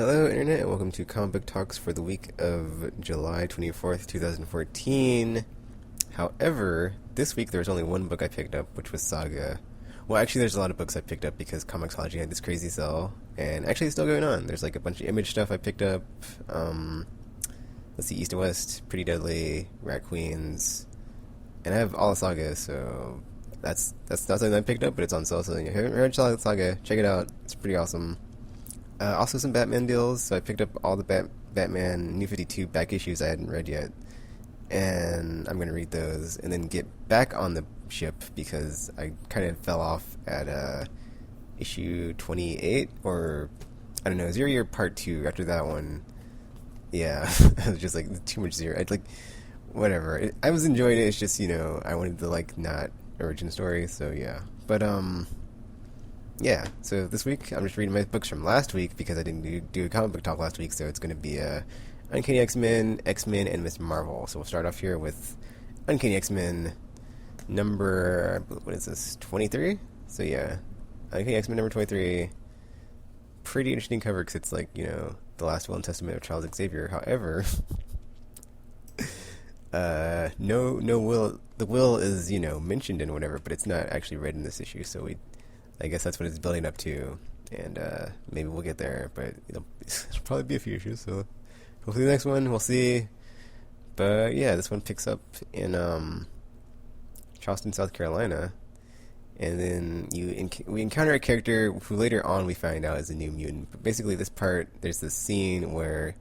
Hello, Internet, and welcome to Comic Book Talks for the week of July 24th, 2014. However, this week there was only one book I picked up, which was Saga. Well, actually, there's a lot of books I picked up because Comixology had this crazy sale, and actually it's still going on. There's like a bunch of Image stuff I picked up. Let's see, East and West, Pretty Deadly, Rat Queens, and I have all of Saga, so that's not something I picked up, but it's on sale, so if you haven't heard Saga, check it out. It's pretty awesome. Also some Batman deals, so I picked up all the Batman New 52 back issues I hadn't read yet, and I'm going to read those, and then get back on the ship, because I kind of fell off at issue 28, or, I don't know, Zero Year Part 2, after that one. Yeah, I was just like, too much Zero, I'd like, whatever, I was enjoying it, it's just, I wanted the, like, not origin story, so yeah, but, yeah, so this week I'm just reading my books from last week because I didn't do a comic book talk last week, so it's going to be Uncanny X-Men, X-Men, and Miss Marvel. So we'll start off here with Uncanny X-Men number, what is this, 23? So yeah, Uncanny X-Men number 23. Pretty interesting cover because it's like, the last will and testament of Charles Xavier. However, no will, the will is, mentioned in whatever, but it's not actually read in this issue, so I guess that's what it's building up to, and maybe we'll get there, but it'll probably be a few issues, so hopefully the next one, we'll see. But yeah, this one picks up in Charleston, South Carolina, and then we encounter a character who later on we find out is a New Mutant. But basically this part, there's this scene where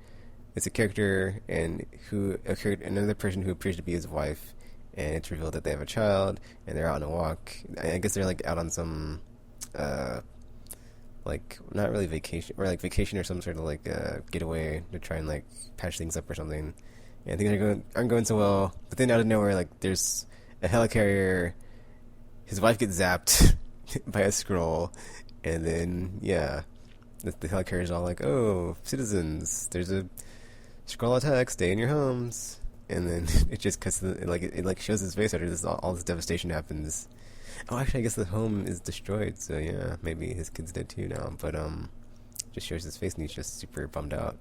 it's a character and another person who appears to be his wife, and it's revealed that they have a child, and they're out on a walk. I guess they're like out on some like not really vacation, or like vacation or some sort of like getaway to try and like patch things up or something, and things aren't going so well. But then out of nowhere, like there's a helicarrier, his wife gets zapped by a scroll, and then the helicarrier is all like, oh, citizens, there's a scroll attack, stay in your homes. And then it just cuts it shows his face after this all this devastation happens. Oh, actually, I guess the home is destroyed, so yeah, maybe his kid's dead too now. But just shows his face, and he's just super bummed out.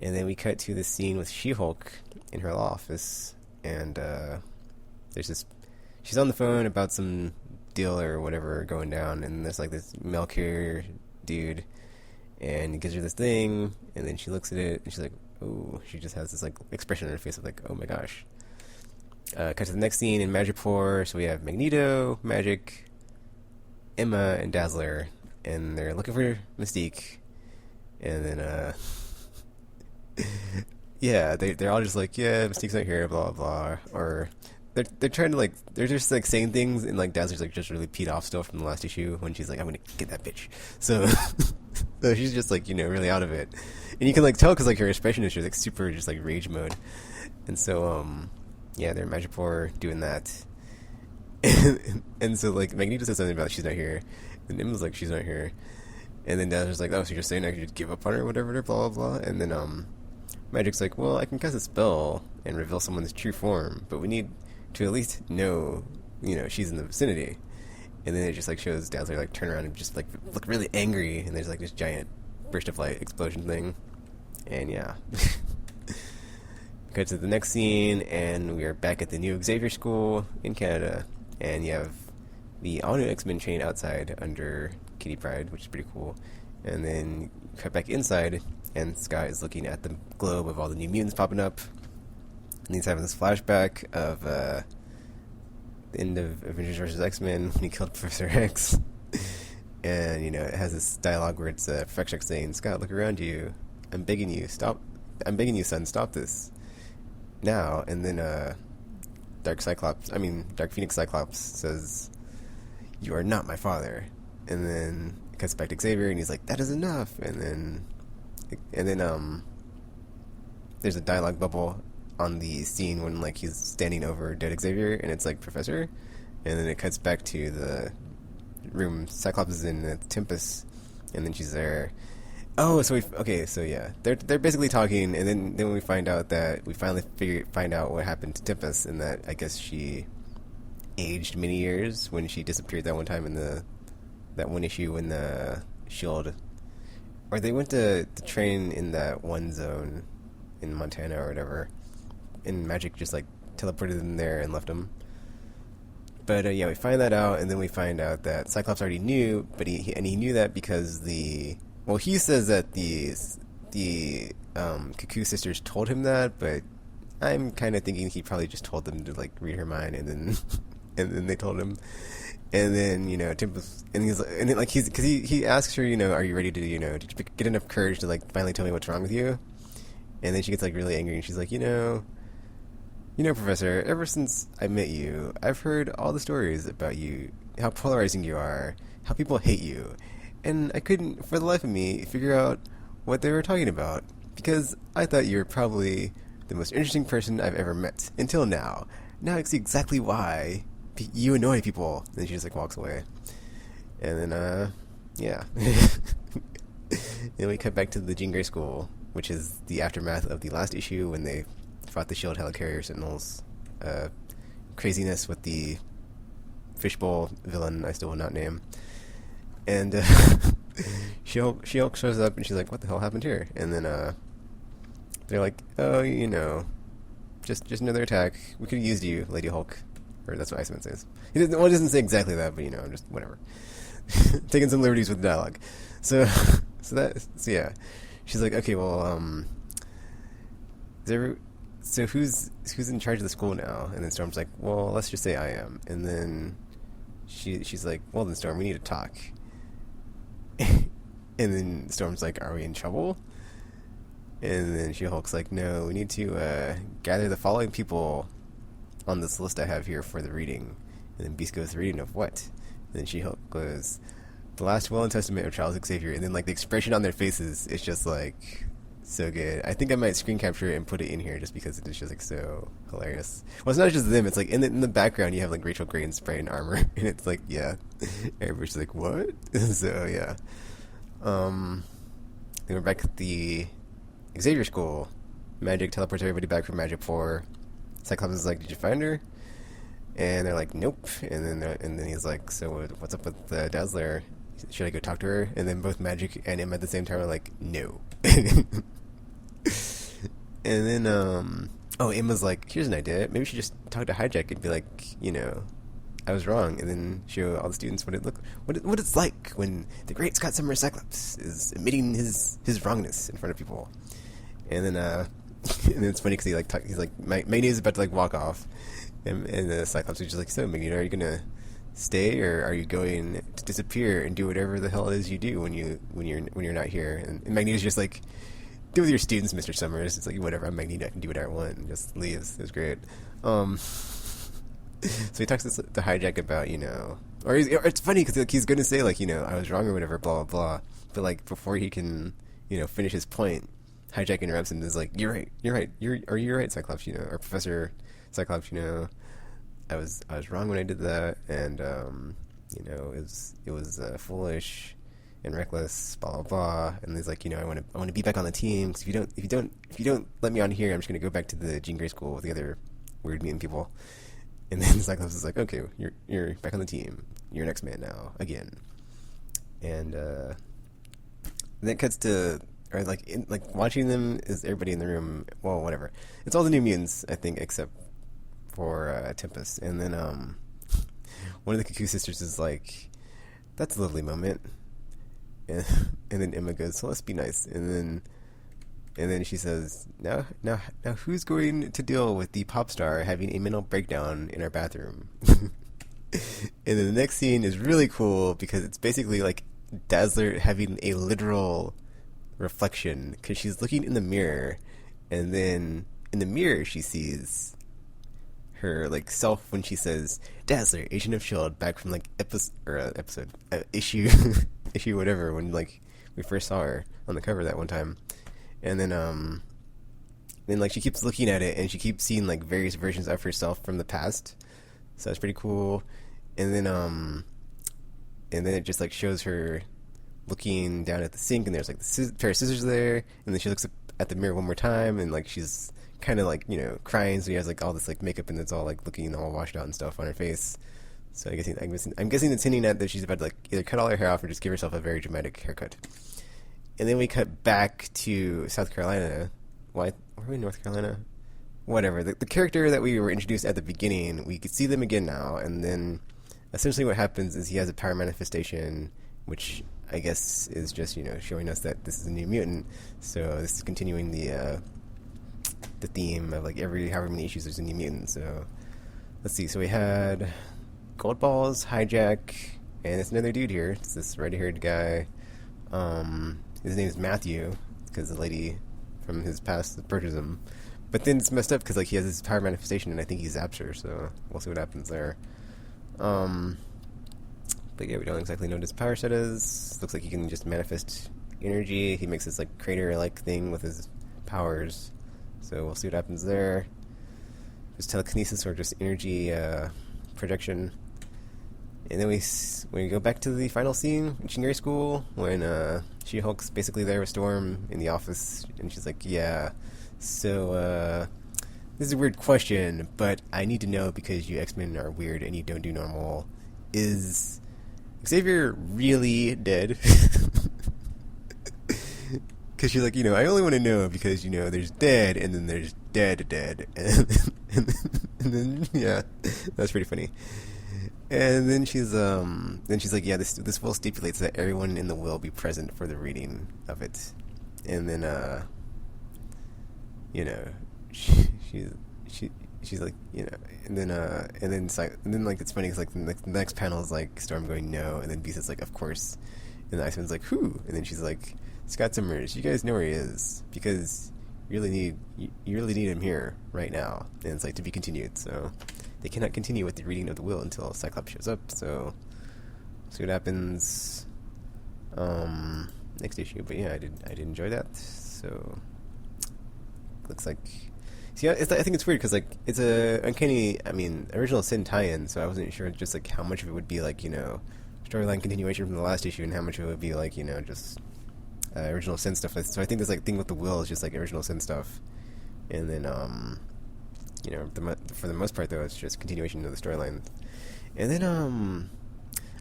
And then we cut to this scene with She-Hulk in her law office, and there's this. She's on the phone about some deal or whatever going down, and there's like this mail carrier dude, and he gives her this thing, and then she looks at it, and she's like, "Oh," she just has this like expression on her face of like, "Oh my gosh." Cut to the next scene in Madripoor. So we have Magneto, Magic, Emma, and Dazzler, and they're looking for Mystique. And then, yeah, they're all just like, yeah, Mystique's not here, blah blah blah. Or they're trying to they're just like saying things, and like Dazzler's like just really peed off still from the last issue when she's like, "I'm gonna get that bitch." So, so she's just like really out of it, and you can like tell because like her expression is just like super just like rage mode, and so yeah, they're in Madripoor doing that. And so, like, Magneto says something about she's not here. And Emma's like, she's not here. And then Dazzler's like, oh, so you're saying I could just give up on her or whatever, blah, blah, blah. And then, Magic's like, well, I can cast a spell and reveal someone's true form, but we need to at least know, she's in the vicinity. And then it just, like, shows Dazzler, like, turn around and just, like, look really angry. And there's, like, this giant burst of light explosion thing. And, yeah. Cut to the next scene, and we are back at the new Xavier School in Canada, and you have the all-new X-Men train outside under Kitty Pryde, which is pretty cool. And then cut back inside, and Scott is looking at the globe of all the New Mutants popping up, and he's having this flashback of the end of Avengers vs. X-Men when he killed Professor X. And, it has this dialogue where it's Professor X saying, "Scott, look around you. I'm begging you, son, stop this now." And then Dark Phoenix Cyclops says, "You are not my father." And then it cuts back to Xavier, and he's like, "That is enough." And then there's a dialogue bubble on the scene when like he's standing over dead Xavier, and it's like Professor. And then it cuts back to the room Cyclops is in, Tempest, and then she's there. Oh, so yeah, they're basically talking, and then we find out that we finally find out what happened to Tempest, and that I guess she aged many years when she disappeared that one time in that one issue when the Shield or they went to train in that one zone in Montana or whatever, and Magic just like teleported them there and left them. But yeah, we find that out, and then we find out that Cyclops already knew, but he knew that because he says that the Cuckoo sisters told him that, but I'm kind of thinking he probably just told them to like read her mind, and then and then they told him, and then Tempest, and he asks her, are you ready to did you get enough courage to like finally tell me what's wrong with you? And then she gets like really angry, and she's like, Professor, ever since I met you, I've heard all the stories about you, how polarizing you are, how people hate you, and I couldn't, for the life of me, figure out what they were talking about, because I thought you were probably the most interesting person I've ever met, until now. Now I see exactly why you annoy people. And then she just like walks away. And then, yeah. Then we cut back to the Jean Grey School, which is the aftermath of the last issue when they fought the Shield Helicarrier Sentinels. Craziness with the fishbowl villain I still will not name. And She-Hulk shows up and she's like, what the hell happened here? And then they're like, oh, just another attack. We could have used you, Lady Hulk. Or that's what Iceman says. He doesn't say exactly that, but just whatever. Taking some liberties with dialogue. So yeah. She's like, okay, well, so who's in charge of the school now? And then Storm's like, well, let's just say I am. And then she's like, well then Storm, we need to talk. And then Storm's like, are we in trouble? And then She-Hulk's like, no, we need to gather the following people on this list I have here for the reading. And then Beast goes, the reading of what? And then She-Hulk goes, the last will and testament of Charles Xavier. And then like the expression on their faces is just like so good. I think I might screen capture it and put it in here just because it's just like so hilarious. Well, it's not just them, it's like in the background you have like Rachel Gray in spray and armor, and it's like, yeah, everybody's like, what? So yeah. Then we're back at the Xavier School. Magic teleports everybody back from Magic 4. Cyclops is like, did you find her? And they're like, nope. And then he's like, so what's up with Dazzler? Should I go talk to her? And then both Magic and Emma at the same time are like, no. And then Emma's like, here's an idea. Maybe we should just talk to Hijack and be like, I was wrong, and then show all the students what it's like when the great Scott Summers Cyclops is admitting his wrongness in front of people. And then and then it's funny because he's like Magneto's about to like walk off, and the Cyclops is just like, so Magneto, are you gonna stay or are you going to disappear and do whatever the hell it is you do when you're not here? And Magneto's just like, deal with your students, Mr. Summers. It's like, whatever, I'm Magneto, I can do whatever I want, and just leaves. It was great. So he talks to Hijack about, or it's funny because he's going to say, like, I was wrong or whatever, blah, blah, blah. But, like, before he can, finish his point, Hijack interrupts him and is like, you're right. You're right, Cyclops, or Professor Cyclops, I was wrong when I did that, and, it was foolish and reckless, blah, blah, blah. And he's like, I want to be back on the team, because if you don't let me on here, I'm just going to go back to the Jean Grey School with the other weird mutant people. And then Cyclops is like, okay, you're back on the team. You're an X-Man now, again. And then it cuts to, or watching them is everybody in the room. Well, whatever. It's all the New Mutants, I think, except for Tempest. And then one of the Cuckoo sisters is like, that's a lovely moment. And then Emma goes, so let's be nice. And then she says, now who's going to deal with the pop star having a mental breakdown in our bathroom? And then the next scene is really cool because it's basically like Dazzler having a literal reflection, because she's looking in the mirror, and then in the mirror she sees her like self when she says, Dazzler, Agent of S.H.I.E.L.D., back from like issue issue whatever, when like we first saw her on the cover that one time. And then like she keeps looking at it and she keeps seeing like various versions of herself from the past. So that's pretty cool. And then it just like shows her looking down at the sink, and there's like the pair of scissors there, and then she looks up at the mirror one more time, and like she's kind of like crying, so she has like all this like makeup, and it's all like looking all washed out and stuff on her face. So I'm guessing it's hinting at that she's about to like either cut all her hair off or just give herself a very dramatic haircut. And then we cut back to South Carolina. Why were we in North Carolina? Whatever. The character that we were introduced at the beginning, we could see them again now, and then essentially what happens is he has a power manifestation, which I guess is just, showing us that this is a new mutant. So this is continuing the theme of like every however many issues there's a new mutant. So let's see. So we had Gold Balls, Hijack, and it's another dude here. It's this red-haired guy. His name is Matthew because the lady from his past approaches him. But then it's messed up because like he has his power manifestation, and I think he zaps her. So we'll see what happens there. But yeah, we don't exactly know what his power set is. Looks like he can just manifest energy. He makes this like crater-like thing with his powers. So we'll see what happens there. Just telekinesis or just energy projection. And then we go back to the final scene in Shinigami School when She-Hulk's basically there with Storm in the office, and she's like, "Yeah, so this is a weird question, but I need to know because you X-Men are weird and you don't do normal. Is Xavier really dead?" Because she's like, I only want to know because, there's dead and then there's dead. And then, yeah, that's pretty funny. And then she's like, yeah, this will stipulates that everyone in the will be present for the reading of it. And then, she's like, and then like it's funny because like the next panel is like Storm going no, and then Beast is like, of course, and the Iceman's like, who? And then she's like, Scott Summers, you guys know where he is because you really need him here right now, and it's like to be continued. So they cannot continue with the reading of the will until Cyclops shows up. So see what happens next issue. But yeah, I did enjoy that. So looks like. See, I think it's weird because like it's a Uncanny, original Sin tie-in, so I wasn't sure just like how much of it would be like storyline continuation from the last issue, and how much of it would be like just original Sin stuff. So I think this like thing with the will is just like original Sin stuff, and then for the most part though it's just continuation of the storyline. And then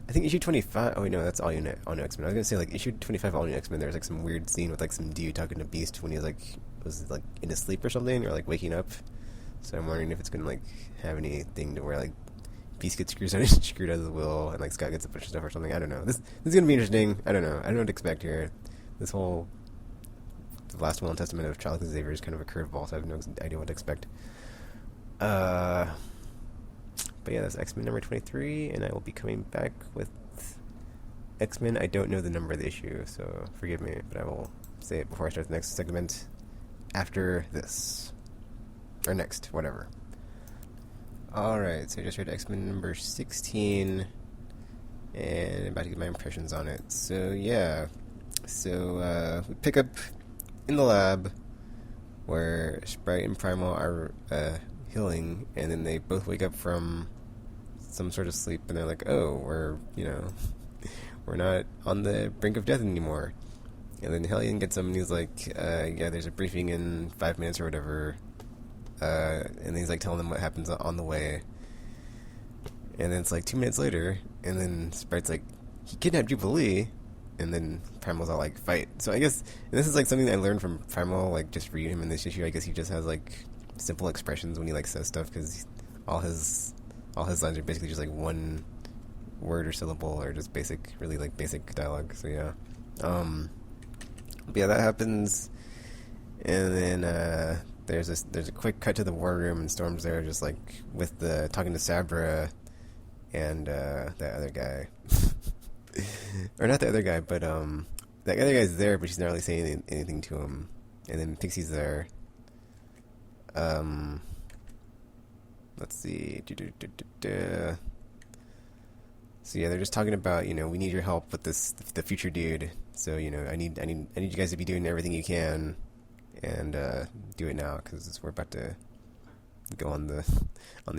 I think issue 25. Oh wait, no, that's all new X-Men. I was gonna say like issue 25 all new X-Men. There's like some weird scene with like some dude talking to Beast when he's like was like in his sleep or something, or like waking up. So I'm wondering if it's gonna like have anything to where like Beast gets screwed out of the will, and like Scott gets a bunch of stuff or something. I don't know. This is gonna be interesting. I don't know. I don't know what to expect here. This whole the last will and testament of Charles Xavier is kind of a curveball, so I have no idea what to expect. But yeah, that's X-Men number 23, and I will be coming back with X-Men. I don't know the number of the issue, so forgive me, but I will say it before I start the next segment after this. Or next, whatever. Alright, so I just read X-Men number 16, and I'm about to get my impressions on it. So, yeah. So, we pick up in the lab where Sprite and Primal are healing, and then they both wake up from some sort of sleep, and they're like, oh, we're not on the brink of death anymore. And then Hellion gets them, and he's like, yeah, there's a briefing in 5 minutes or whatever, and he's like telling them what happens on the way. And then it's like 2 minutes later, and then Sprite's like, he kidnapped Jubilee, and then Primal's all like, fight. So I guess, and this is like something that I learned from Primal, like just reading him in this issue. I guess he just has like simple expressions when he like says stuff, because all his lines are basically just like one word or syllable, or just really basic dialogue. So yeah, but yeah, that happens, and then there's a quick cut to the war room, and Storm's there just like with talking to Sabra and that other guy, or not the other guy, but that other guy's there, but she's not really saying anything to him. And then Pixie's there. Let's see. So yeah, they're just talking about, we need your help with the future dude. So I need you guys to be doing everything you can, and do it now, because we're about to go on the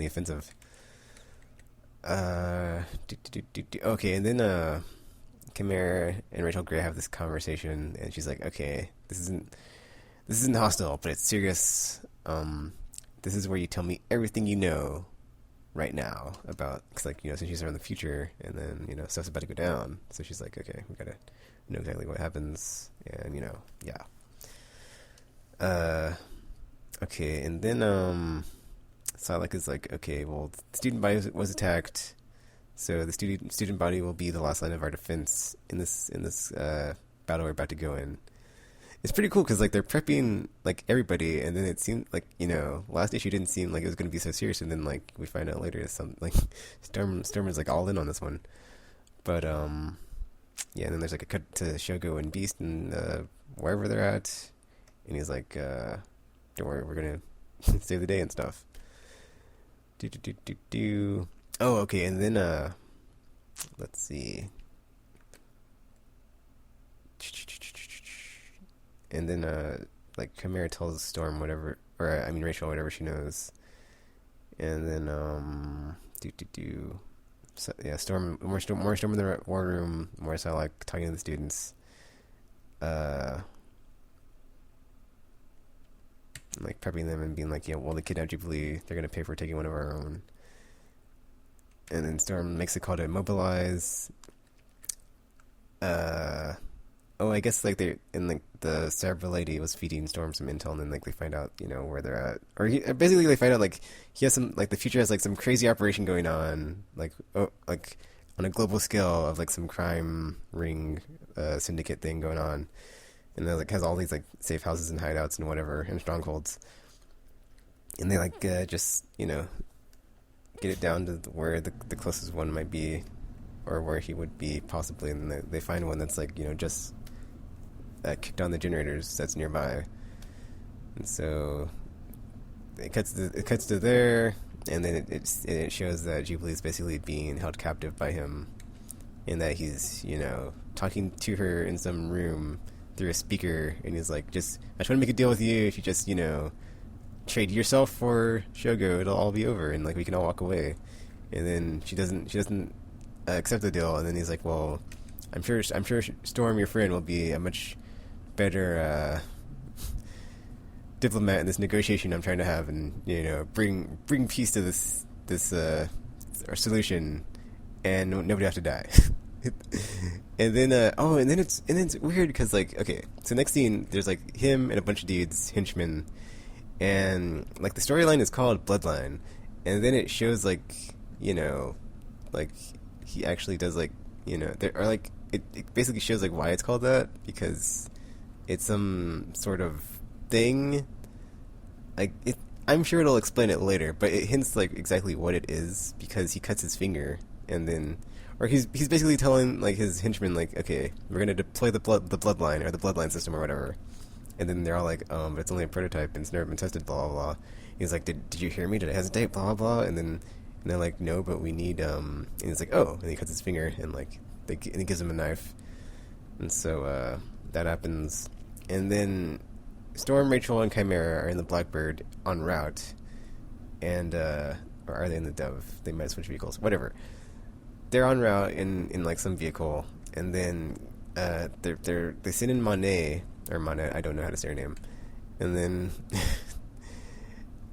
offensive. Okay, and then Chimera and Rachel Gray have this conversation, and she's like, okay, this isn't hostile, but it's serious. This is where you tell me everything you know right now about, cause like, since she's from the future, and then, stuff's about to go down. So she's like, okay, we know exactly what happens, and yeah. Uh, okay, and then Psylocke is like, okay, well, the student body was attacked, so the student body will be the last line of our defense in this battle we're about to go in. It's pretty cool because like they're prepping like everybody, and then it seemed like last issue didn't seem like it was going to be so serious, and then like we find out later some like Storm is like all in on this one, but yeah, and then there's like a cut to Shogo and Beast and wherever they're at, and he's like, don't worry, we're gonna save the day and stuff. Do. Oh, okay, and then let's see. And then like Chimera tells Storm whatever, or I mean Rachel whatever she knows. And then so, yeah, Storm more Storm in the war room, more so like talking to the students. Like prepping them and being like, yeah, well, they kidnapped Jubilee, they're gonna pay for taking one of our own. And then Storm makes a call to mobilize. Oh, I guess like they and like the Cerebral lady was feeding Storm some intel, and then like they find out where they're at, or basically they find out like he has some like the future has like some crazy operation going on, like like on a global scale of like some crime ring syndicate thing going on, and then like has all these like safe houses and hideouts and whatever and strongholds, and they like just get it down to where the closest one might be, or where he would be possibly, and then they find one that's like just kicked on the generators that's nearby, and so it cuts to there, and then it shows that Jubilee is basically being held captive by him, and that he's talking to her in some room through a speaker, and he's like, I just want to make a deal with you. If you just trade yourself for Shogo, it'll all be over, and like we can all walk away. And then she doesn't accept the deal, and then he's like, well, I'm sure Storm, your friend, will be a much better diplomat in this negotiation I'm trying to have, and bring peace to this our solution, and nobody have to die. And then and then it's weird because like, okay, so next scene there's like him and a bunch of dudes, henchmen, and like the storyline is called Bloodline, and then it shows like like he actually does like there are like it basically shows like why it's called that, because it's some sort of thing. Like I'm sure it'll explain it later, but it hints like exactly what it is, because he cuts his finger, and then or he's basically telling like his henchmen like, okay, we're gonna deploy the bloodline or the bloodline system or whatever, and then they're all like, but it's only a prototype and it's never been tested, blah blah blah. He's like, did you hear me? Did I hesitate? Blah blah blah. And they're like, no, but we need and he's like, oh, and he cuts his finger, and like and he gives him a knife, and so that happens, and then Storm, Rachel, and Chimera are in the Blackbird en route, and or are they in the Dove? They might switch vehicles, whatever. They're en route in like some vehicle, and then they send in Monet, I don't know how to say her name, and then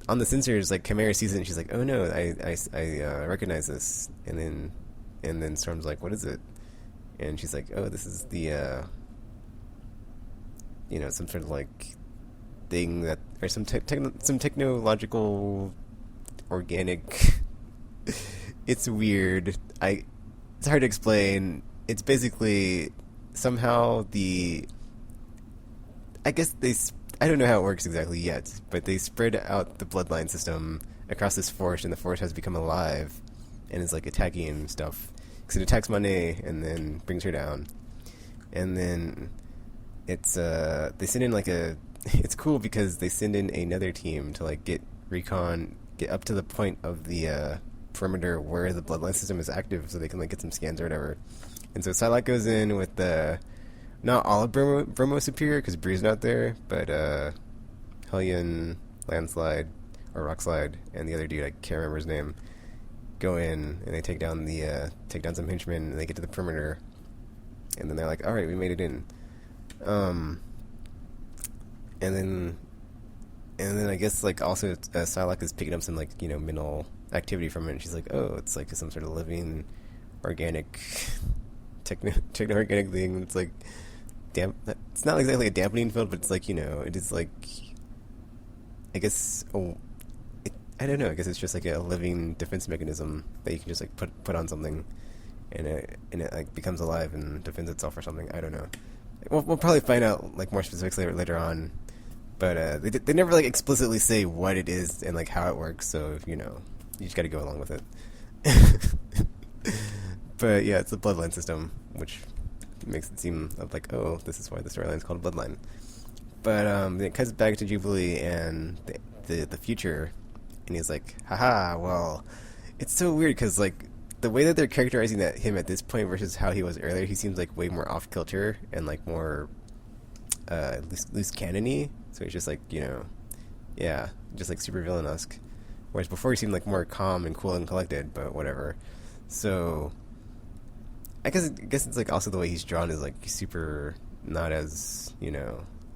on the sensors, like Chimera sees it, and she's like, oh no, I recognize this, and then Storm's like, what is it? And she's like, oh, this is the some sort of like thing that, or some technological organic. It's weird. It's hard to explain. It's basically somehow I guess I don't know how it works exactly yet, but they spread out the bloodline system across this forest, and the forest has become alive and is like attacking stuff. Because it attacks Monet and then brings her down. And then it's they send in like it's cool because they send in another team to like get up to the point of the perimeter where the bloodline system is active, so they can like get some scans or whatever. And so Psylocke goes in with not all of Bromo Superior, because Bree's not there, but Hellion, Landslide, or Rockslide, and the other dude, I can't remember his name, go in, and they take down some henchmen, and they get to the perimeter, and then they're like, alright, we made it in. And then I guess like also Psylocke is picking up some like mental activity from it, and she's like, oh, it's like some sort of living organic techno-organic thing. It's like It's not exactly a dampening field, but it's like, it is like, I guess. I don't know. I guess it's just like a living defense mechanism that you can just like put on something, and it like becomes alive and defends itself or something. I don't know. We'll probably find out like more specifics later on, but they never like explicitly say what it is and like how it works. So you just got to go along with it. But yeah, it's the bloodline system, which makes it seem like, oh, this is why the storyline is called Bloodline. But it cuts back to Jubilee and the future, and he's like, haha, well, it's so weird because like the way that they're characterizing him at this point versus how he was earlier, he seems like way more off kilter and like more loose cannon-y. So he's just like, yeah, just like super villain-esque. Whereas before he seemed like more calm and cool and collected, but whatever. So I guess it's like also the way he's drawn is like super not as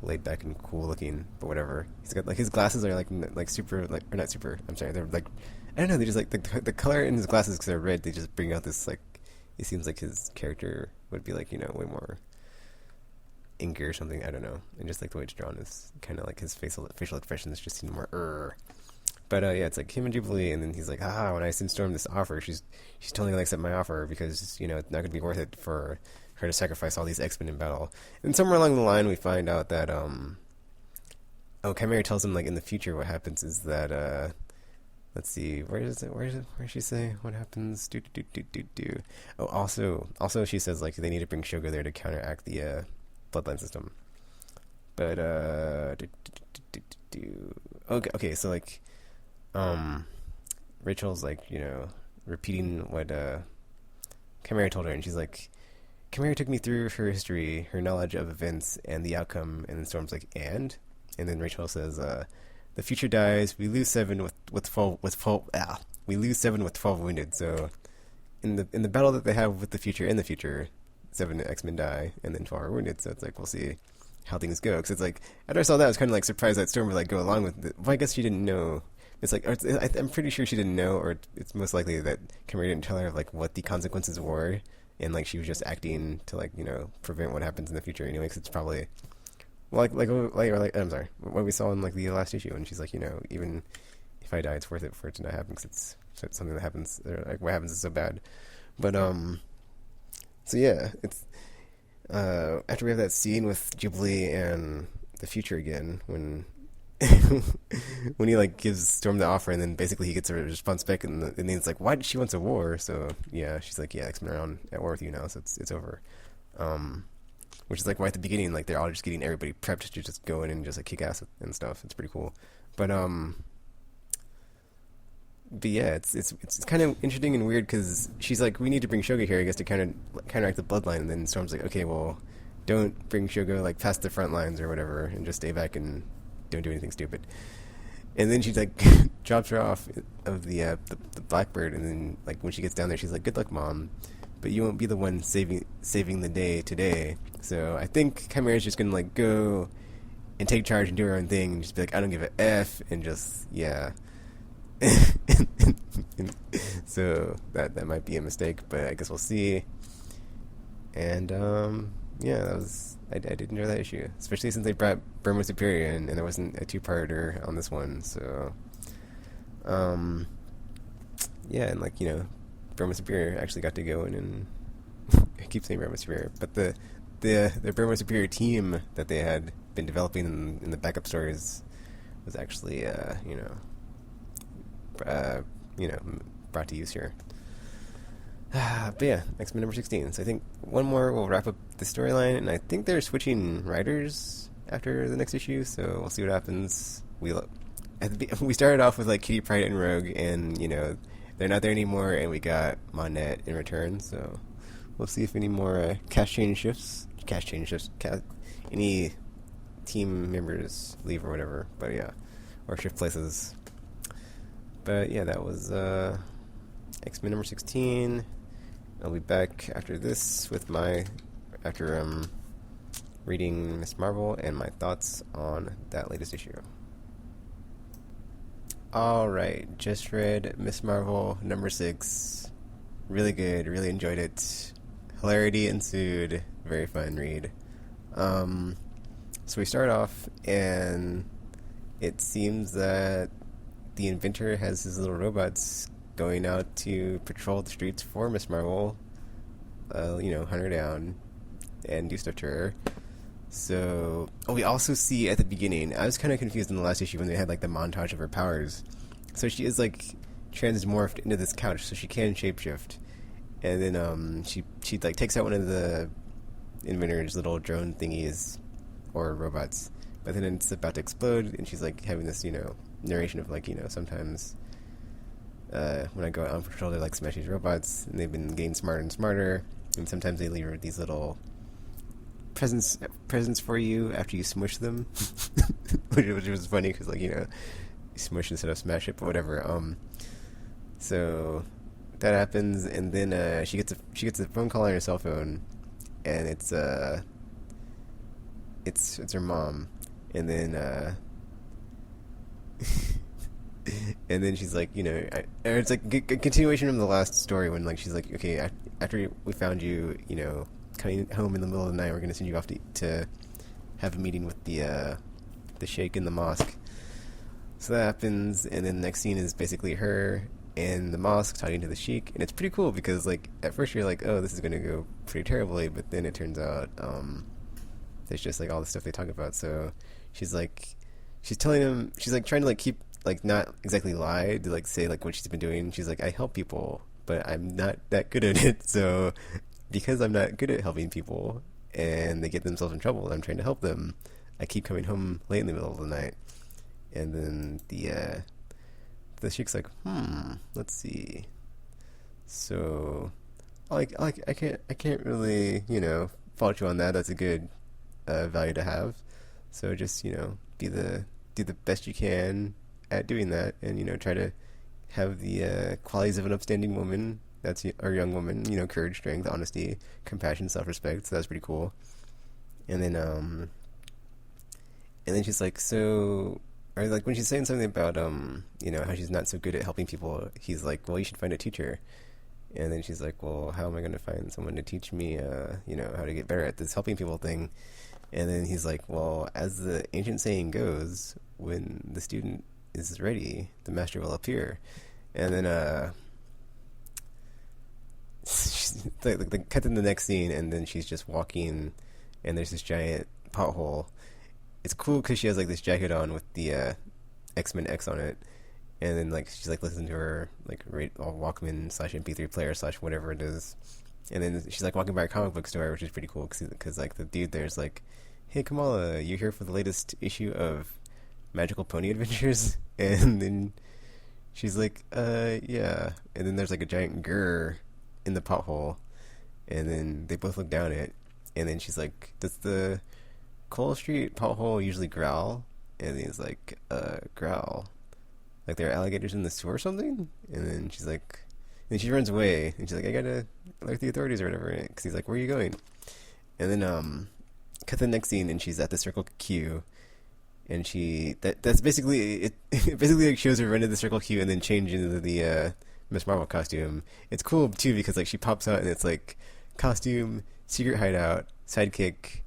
laid back and cool looking, but whatever. He's got like his glasses are like super like, or not super. I'm sorry, they're like, I don't know. They just like the color in his glasses because they're red. They just bring out this like. It seems like his character would be like way more inky or something. I don't know. And just like the way it's drawn is kind of like his facial expressions just seem more. But yeah, it's like him and Jubilee, and then he's like, when I send Storm this offer, she's totally gonna accept my offer because it's not gonna be worth it for her to sacrifice all these X-Men in battle. And somewhere along the line, we find out that Chimera tells him like in the future what happens is that let's see, where does she say what happens? Oh, also she says like they need to bring Shogo there to counteract the bloodline system. But okay, so like. Rachel's like, repeating what Chimera told her, and she's like, Chimera took me through her history, her knowledge of events, and the outcome, and then Storm's like, and then Rachel says, the future dies, we lose 7 with 12 we lose 7 with 12 wounded, so in the battle that they have with the future, 7 X-Men die, and then 12 are wounded, so it's like, we'll see how things go, because it's like, after I saw that, I was kind of like surprised that Storm would like go along with it. Well, I guess she didn't know. It's like, I'm pretty sure she didn't know, or it's most likely that Chimera didn't tell her like what the consequences were, and like she was just acting to like prevent what happens in the future. Anyway, because it's probably I'm sorry, what we saw in like the last issue, and she's like, even if I die, it's worth it for it to not happen because it's something that happens. Or, like what happens is so bad. But so yeah, it's after we have that scene with Jubilee and the future again when. When he like gives Storm the offer, and then basically he gets a response back, and then it's like, why did she want a war? So yeah, she's like, yeah, X-Men are at war with you now, so it's over. Which is like right at the beginning, like they're all just getting everybody prepped to just go in and just like kick ass and stuff. It's pretty cool, but yeah, it's kind of interesting and weird because she's like, we need to bring Shogo here, I guess, to counteract the bloodline, and then Storm's like, okay, well, don't bring Shogo like past the front lines or whatever, and just stay back and don't do anything stupid. And then she like drops her off of the Blackbird, and then like when she gets down there, she's like, good luck, Mom, but you won't be the one saving the day today. So I think Chimera's just gonna like go and take charge and do her own thing and just be like, I don't give a F, and just yeah. So that might be a mistake, but I guess we'll see. And yeah, that was I did enjoy that issue, especially since they brought Burma Superior in, and there wasn't a 2-parter on this one. So, yeah, and like Burma Superior actually got to go in, and I keep saying Burma Superior, but the Burma Superior team that they had been developing in the backup stories was actually brought to use here. But yeah, X-Men number 16. So I think one more will wrap up the storyline, and I think they're switching writers after the next issue, so we'll see what happens. We started off with like Kitty Pryde and Rogue, and they're not there anymore, and we got Monette in return, so we'll see if any more any team members leave or whatever, but yeah, or shift places. But yeah, that was X-Men number 16. I'll be back after this with after reading Miss Marvel and my thoughts on that latest issue. Alright, just read Miss Marvel number 6. Really good, really enjoyed it. Hilarity ensued. Very fun read. So we start off, and it seems that the inventor has his little robots going out to patrol the streets for Miss Marvel, hunt her down and do stuff to her. So, we also see at the beginning, I was kind of confused in the last issue when they had like the montage of her powers. So she is like transmorphed into this couch, so she can shapeshift. And then she like takes out one of the inventor's little drone thingies or robots, but then it's about to explode, and she's like having this narration of like sometimes when I go out on patrol they like smash these robots, and they've been getting smarter and smarter, and sometimes they leave these little presents for you after you smush them, which was funny because you smush instead of smash it, but whatever. So that happens, and then she gets a phone call on her cell phone, and it's her mom, and then and then she's like, it's like a continuation from the last story when like she's like, okay, after we found you, coming home in the middle of the night, we're gonna send you off to have a meeting with the sheikh in the mosque. So that happens, and then the next scene is basically her in the mosque talking to the sheikh, and it's pretty cool because like at first you're like, oh, this is gonna go pretty terribly, but then it turns out there's just like all the stuff they talk about. So she's telling him, she's like trying to like keep like not exactly lie to like say like what she's been doing. She's like, I help people, but I'm not that good at it. So because I'm not good at helping people and they get themselves in trouble, I'm trying to help them, I keep coming home late in the middle of the night. And then the sheik's like, let's see. So I can't really fault you on that. That's a good value to have. So just do the best you can at doing that, and try to have the qualities of an upstanding woman. That's or young woman. Courage, strength, honesty, compassion, self-respect. So that's pretty cool. And then she's like, so, or like when she's saying something about how she's not so good at helping people, he's like, well, you should find a teacher. And then she's like, well, how am I going to find someone to teach me how to get better at this helping people thing? And then he's like, well, as the ancient saying goes, when the student is ready, the master will appear. And then she's like cut in the next scene, and then she's just walking, and there's this giant pothole. It's cool because she has like this jacket on with the X-Men X on it, and then like she's like listening to her like Walkman / MP3 player / whatever it is, and then she's like walking by a comic book store, which is pretty cool because like the dude there's like, hey Kamala, you here for the latest issue of Magical Pony Adventures? And then she's like, yeah. And then there's like a giant grr in the pothole, and then they both look down it, and then she's like, does the Cole Street pothole usually growl? And he's like, growl? Like there are alligators in the sewer or something? And then she's like, and she runs away, and she's like, I gotta alert the authorities or whatever, because he's like, where are you going? And then cut the next scene, and she's at the Circle Q, and that's basically it. It basically like shows her run to the Circle Q and then change into the Miss Marvel costume. It's cool too because like she pops out and it's like costume, secret hideout, sidekick,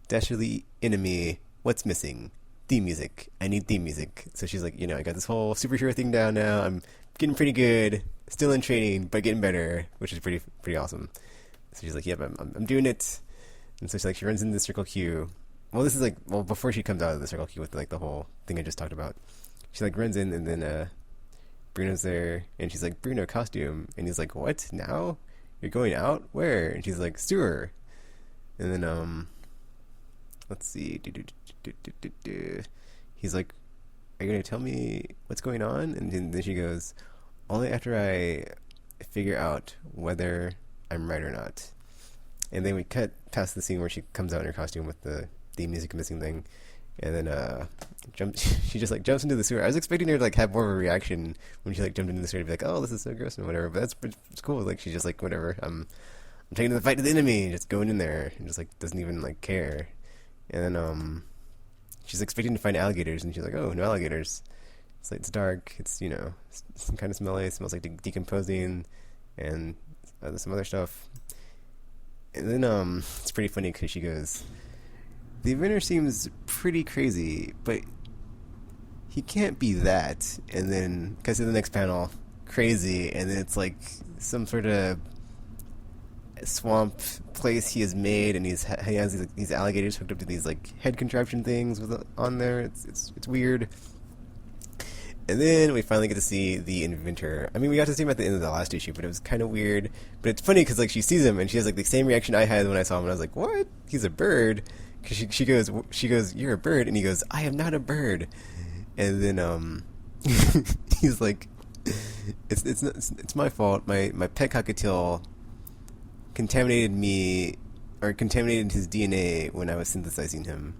dastardly enemy. What's missing? Theme music. I need theme music. So she's like, I got this whole superhero thing down now. I'm getting pretty good. Still in training, but getting better, which is pretty awesome. So she's like, yep, I'm doing it. And so she runs into the Circle Q. Well, this is like, before she comes out of the Circle Q with like the whole thing I just talked about. She like runs in, and then Bruno's there, and she's like, Bruno, costume. And he's like, what? Now? You're going out? Where? And she's like, sewer. And then, let's see. He's like, are you going to tell me what's going on? And then she goes, only after I figure out whether I'm right or not. And then we cut past the scene where she comes out in her costume with the theme music missing thing, and then she just like jumps into the sewer. I was expecting her to like have more of a reaction when she like jumped into the sewer to be like, oh, this is so gross and whatever, but it's cool. Like she's just like, whatever, I'm taking the fight to the enemy, just going in there, and just like doesn't even like care. And then she's expecting to find alligators, and she's like, oh, no alligators. It's like, it's dark, it's some kind of smelly, it smells like decomposing and some other stuff. And then it's pretty funny because she goes, the inventor seems pretty crazy, but he can't be that. And then, because in the next panel, crazy, and then it's like some sort of swamp place he has made, and he has these alligators hooked up to these like head contraption things with on there. It's weird. And then we finally get to see the inventor. I mean, we got to see him at the end of the last issue, but it was kind of weird. But it's funny because like she sees him and she has like the same reaction I had when I saw him, and I was like, "What? He's a bird?" Because she goes, "You're a bird," and he goes, "I am not a bird." And then he's like, "It's my fault. My pet cockatiel contaminated me, or contaminated his DNA when I was synthesizing him."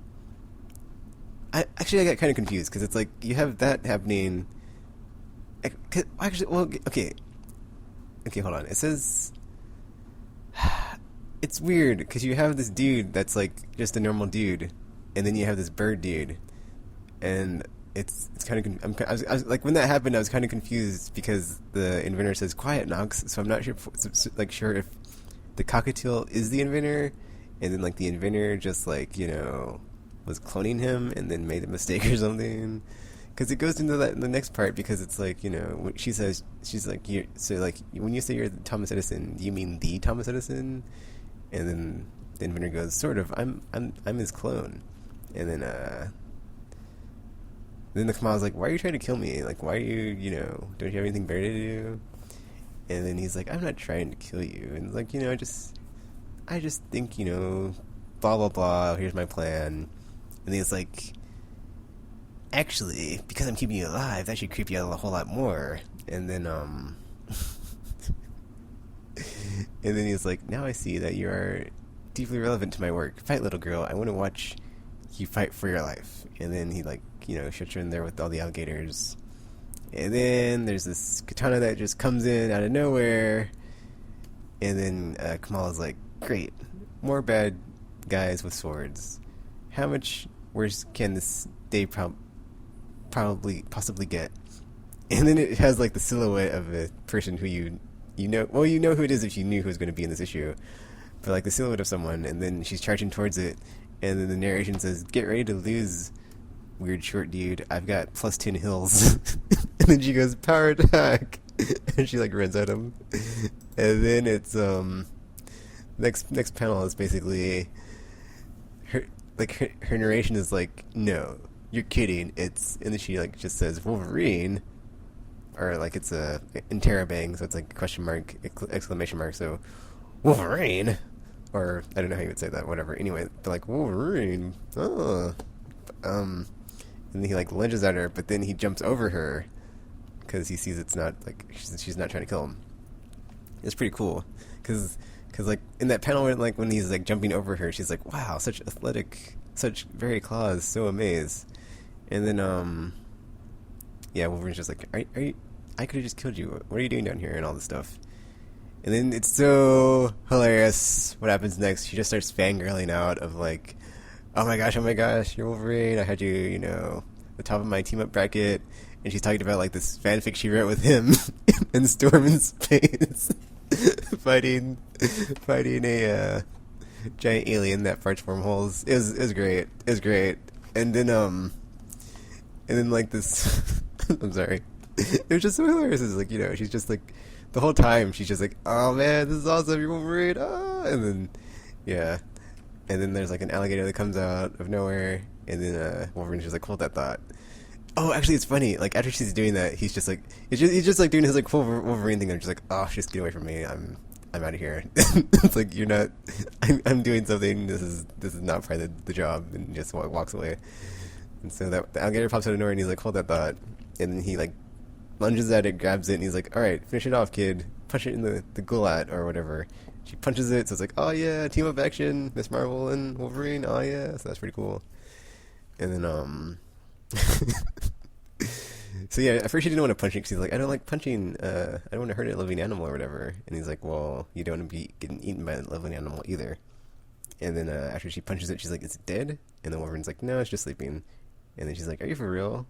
I got kind of confused because it's like you have that happening. Actually, well, okay, hold on. It says it's weird because you have this dude that's like just a normal dude, and then you have this bird dude, and it's kind of I was like, when that happened, I was kind of confused because the inventor says "Quiet, Knox," so I'm not sure if the cockatiel is the inventor, and then like the inventor just like was cloning him and then made a mistake or something. Because it goes into that in the next part, because it's like, when she says, she's like, when you say you're Thomas Edison, do you mean the Thomas Edison? And then the inventor goes, sort of, I'm his clone. And then the Kamal's like, why are you trying to kill me? Like, why are you, don't you have anything better to do? And then he's like, I'm not trying to kill you. And it's like, I just think, blah, blah, blah, here's my plan. And then it's like, actually, because I'm keeping you alive, that should creep you out a whole lot more. And then, and then he's like, now I see that you are deeply relevant to my work. Fight, little girl. I want to watch you fight for your life. And then he shuts her in there with all the alligators. And then there's this katana that just comes in out of nowhere. And then Kamala's like, great, more bad guys with swords. How much worse can this day possibly get? And then it has like the silhouette of a person who you know who it is if you knew who was going to be in this issue, but like the silhouette of someone, and then she's charging towards it, and then the narration says, "Get ready to lose, weird short dude. I've got plus 10 hills." And then she goes, "Power attack," and she like runs at him, and then it's next panel is basically her narration is like, no, you're kidding, it's, and then she like just says Wolverine, or like it's a interrobang, so it's like question mark, exclamation mark, so Wolverine, or I don't know how you would say that, whatever, anyway, but like Wolverine, and then he like lunges at her, but then he jumps over her because he sees it's not like she's not trying to kill him. It's pretty cool because like in that panel when he's like jumping over her, she's like, wow, such athletic, such very claws, so amazed. And then Wolverine's just like, are you, I could have just killed you, what are you doing down here, and all this stuff. And then it's so hilarious what happens next. She just starts fangirling out of like, oh my gosh, you're Wolverine, I had you, the top of my team up bracket. And she's talking about like this fanfic she wrote with him and Storm in space fighting a giant alien that farts wormholes. It was great. It was great. And then like this I'm sorry. It was just so hilarious. It's like, she's just like, the whole time she's just like, oh man, this is awesome, you're Wolverine. Ah! And then and then there's like an alligator that comes out of nowhere, and then Wolverine's just like, hold that thought. Oh, actually, it's funny. Like after she's doing that, he's just like, he's just like doing his like full Wolverine thing. I'm just like, oh, just get away from me. I'm out of here. It's like, you're not. I'm doing something. This is not part of the job, and just walks away. And so the alligator pops out of nowhere, and he's like, hold that thought. And then he like lunges at it, grabs it, and he's like, all right, finish it off, kid. Punch it in the gullet or whatever. She punches it, so it's like, oh yeah, team up action, Miss Marvel and Wolverine. Oh yeah, so that's pretty cool. And then so yeah, at first she didn't want to punch it because he's like, I don't like punching, I don't want to hurt a living animal or whatever. And he's like, well, you don't want to be getting eaten by a living animal either. And then after she punches it, she's like, is it dead? And the Wolverine's like, no, it's just sleeping. And then she's like, are you for real?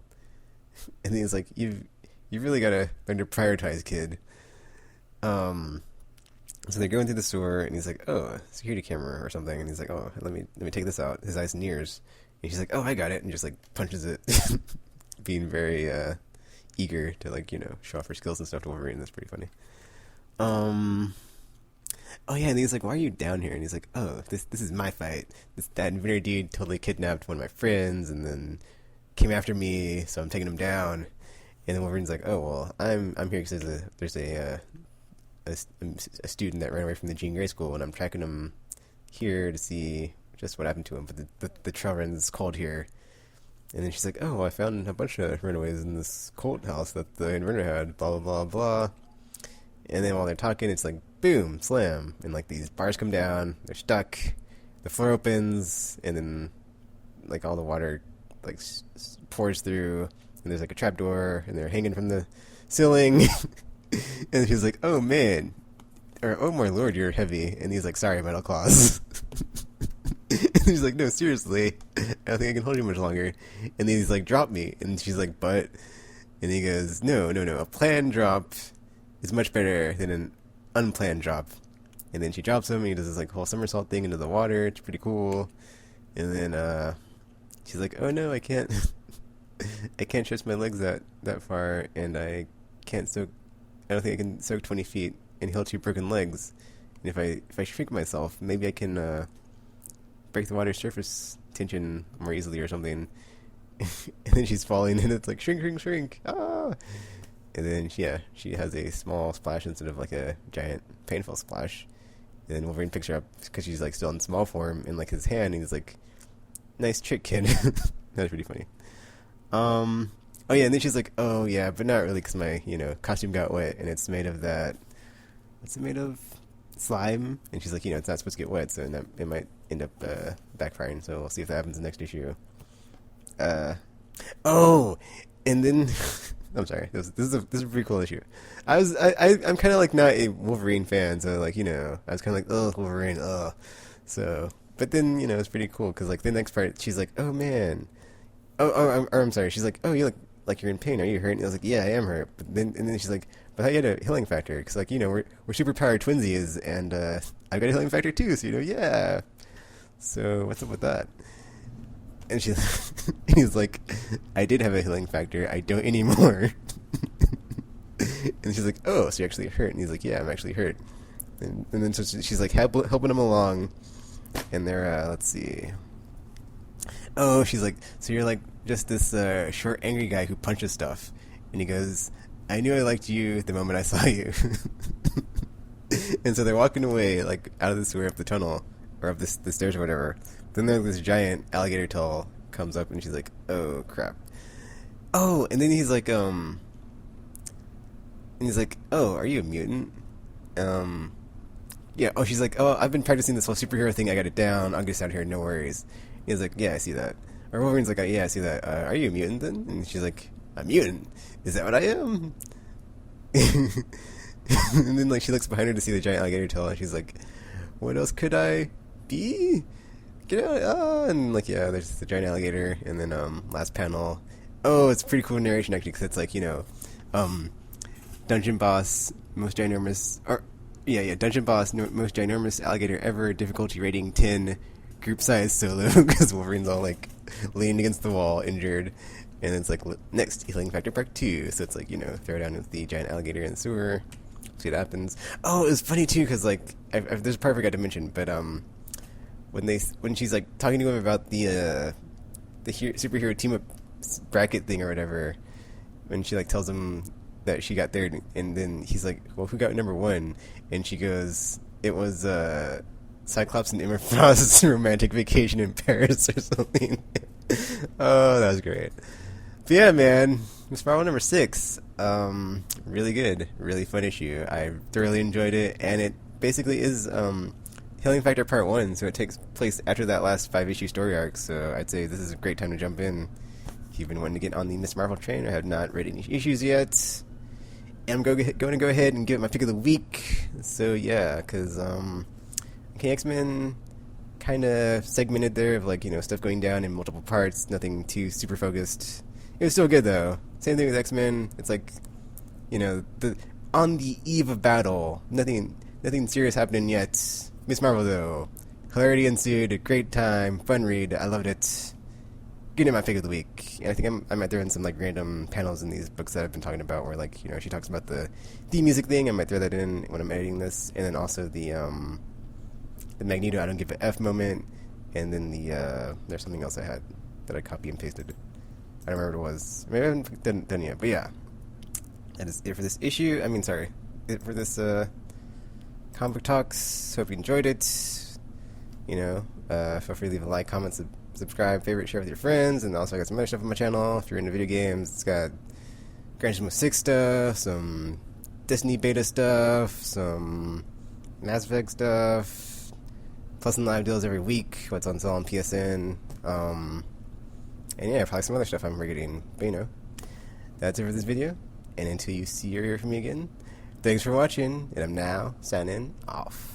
And then he's like, you really gotta learn to prioritize, kid. So they're going through the sewer, and he's like, "Oh, security camera or something," and he's like, "Oh, let me take this out." His eyes and ears, and she's like, "Oh, I got it," and just like punches it, being very eager to like show off her skills and stuff to Wolverine. That's pretty funny. Um, oh yeah, and he's like, "Why are you down here?" And he's like, "Oh, this is my fight. That inventor dude totally kidnapped one of my friends, and then came after me, so I'm taking him down." And then Wolverine's like, "Oh well, I'm here because there's a student that ran away from the Jean Grey school, and I'm tracking him here to see just what happened to him. But the trail runs cold here." And then she's like, "Oh, I found a bunch of runaways in this cult house that the inventor had, blah, blah, blah, blah." And then while they're talking, it's like, boom, slam. And like these bars come down, they're stuck, the floor opens, and then like all the water like pours through, and there's like a trapdoor, and they're hanging from the ceiling. And she's like, "Oh man," or "Oh my lord, you're heavy." And he's like, "Sorry, Metal Claws." And he's like, "No, seriously, I don't think I can hold you much longer." And then he's like, "Drop me." And she's like, "But," and he goes, "No, no, no, a planned drop is much better than an unplanned drop." And then she drops him, and he does this like whole somersault thing into the water. It's pretty cool. And then she's like, "Oh no, I can't, I can't stretch my legs that far, and I can't soak. I don't think I can soak 20 feet and heal 2 broken legs. And if I shrink myself, maybe I can break the water's surface tension more easily or something." And then she's falling, and it's like, "Shrink, shrink, shrink, ah!" And then she has a small splash instead of like a giant painful splash. And then Wolverine picks her up because she's like still in small form in like his hand, and he's like, "Nice trick, kid." That's pretty funny. Oh yeah, and then she's like, "Oh yeah, but not really, because my costume got wet, and it's made of that. What's it made of? Slime." And she's like, "It's not supposed to get wet, so it might end up backfiring. So we'll see if that happens in the next issue." Oh, and then I'm sorry. This is a pretty cool issue. I'm kind of like not a Wolverine fan, so like I was kind of like, "Oh, Wolverine, oh." So, but then it's pretty cool because like the next part, she's like, "Oh man." I'm sorry. She's like, "Oh, you look like you're in pain. Are you hurt?" And I was like, "Yeah, I am hurt." But then she's like, "But how you had a healing factor?" Because like we're superpowered twinsies, and I've got a healing factor too. So yeah. So what's up with that? And and he's like, "I did have a healing factor. I don't anymore." And she's like, "Oh, so you're actually hurt?" And he's like, "Yeah, I'm actually hurt." And then so she's like helping him along, and they're let's see. Oh, she's like, "So you're like just this short, angry guy who punches stuff." And he goes, "I knew I liked you the moment I saw you." And so they're walking away, like, out of the sewer, up the tunnel, or up the stairs or whatever. Then there's this giant alligator tail comes up, and she's like, "Oh, crap." Oh, and then he's like, "Oh, are you a mutant?" Yeah, oh, she's like, "Oh, I've been practicing this whole superhero thing, I got it down, I'll get out of here, no worries." He's like, "Yeah, I see that." Or Wolverine's like, "Yeah, I see that. Are you a mutant then?" And she's like, "A mutant? Is that what I am?" And then like she looks behind her to see the giant alligator tail, and she's like, "What else could I be? Get out!" And like there's the giant alligator, and then last panel. Oh, it's pretty cool narration actually, because it's like dungeon boss, most ginormous, or dungeon boss, most ginormous alligator ever, difficulty rating 10. Group size solo, because Wolverine's all like leaning against the wall, injured, and it's like next healing factor part 2. So it's like throw down with the giant alligator in the sewer, see what happens. Oh, it was funny too because like there's a part I forgot to mention, but when she's like talking to him about the superhero team up bracket thing or whatever, when she like tells him that she got third, and then he's like, "Well, who got number 1?" And she goes, "It was Cyclops and Emma Frost's romantic vacation in Paris," or something. Oh, that was great. But yeah, man, Miss Marvel number 6, really good, really fun issue. I thoroughly enjoyed it, and it basically is Healing Factor Part 1, so it takes place after that last 5-issue story arc. So I'd say this is a great time to jump in if you've been wanting to get on the Miss Marvel train. I have not read any issues yet. And I'm going to go ahead and give it my pick of the week. So yeah, because Uncanny X-Men kind of segmented there of like stuff going down in multiple parts, nothing too super focused. It was still good though. Same thing with X-Men. It's like on the eve of battle, nothing Nothing serious happening yet. Miss Marvel, though. Hilarity ensued. Great time. Fun read. I loved it. Getting my pick of the week. And I think I might throw in some, like, random panels in these books that I've been talking about where, like, you know, she talks about the theme music thing. I might throw that in when I'm editing this. And then also the Magneto I don't give a F moment. And then there's something else I had that I copy and pasted. I don't remember what it was. Maybe I haven't done it yet. But yeah. That is it for this issue. I mean, sorry. It for this comic talks. Hope you enjoyed it. You know, feel free to leave a like, comment, subscribe, favorite, share with your friends. And also I got some other stuff on my channel. If you're into video games, it's got Gran Turismo 6 stuff, some Destiny beta stuff, some Mass Effect stuff, plus some live deals every week, what's on sale on PSN. And yeah, probably some other stuff I'm forgetting. But you know, that's it for this video. And until you see or hear from me again, thanks for watching, and I'm now signing off.